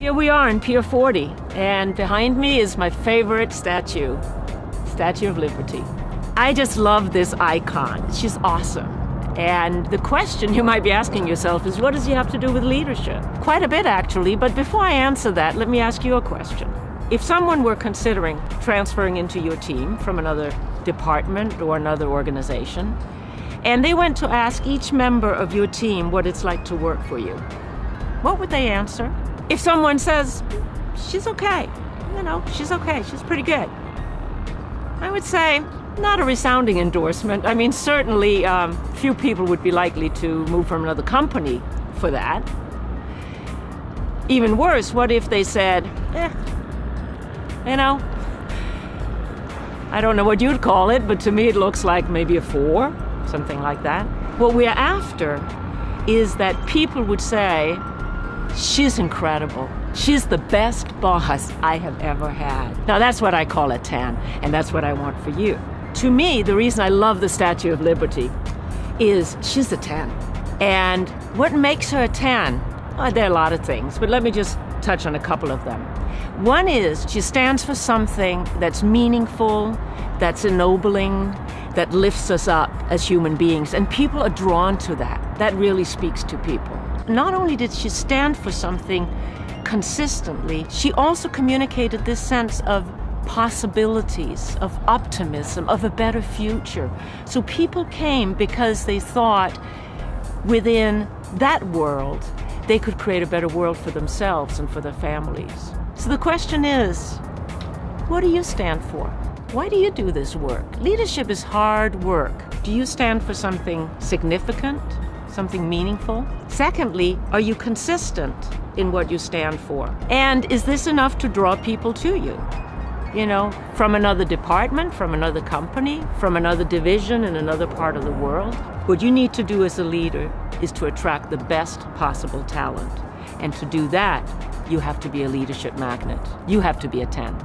Here we are in Pier 40, and behind me is my favorite statue, Statue of Liberty. I just love this icon. She's awesome. And the question you might be asking yourself is, what does she have to do with leadership? Quite a bit, actually, but before I answer that, let me ask you a question. If someone were considering transferring into your team from another department or another organization, and they went to ask each member of your team what it's like to work for you, what would they answer? If someone says, she's okay, she's okay, she's pretty good, I would say, not a resounding endorsement. I mean, certainly few people would be likely to move from another company for that. Even worse, what if they said, I don't know what you'd call it, but to me it looks like maybe a 4, something like that. What we're after is that people would say, she's incredible. She's the best boss I have ever had. Now that's what I call a 10, and that's what I want for you. To me, the reason I love the Statue of Liberty is she's a 10. And what makes her a 10? Well, there are a lot of things, but let me just touch on a couple of them. One is she stands for something that's meaningful, that's ennobling, that lifts us up as human beings, and people are drawn to that. That really speaks to people. Not only did she stand for something consistently, she also communicated this sense of possibilities, of optimism, of a better future. So people came because they thought within that world they could create a better world for themselves and for their families. So the question is, what do you stand for? Why do you do this work? Leadership is hard work. Do you stand for something significant, something meaningful? Secondly, are you consistent in what you stand for? And is this enough to draw people to you? From another department, from another company, from another division in another part of the world. What you need to do as a leader is to attract the best possible talent. And to do that, you have to be a leadership magnet. You have to be a 10.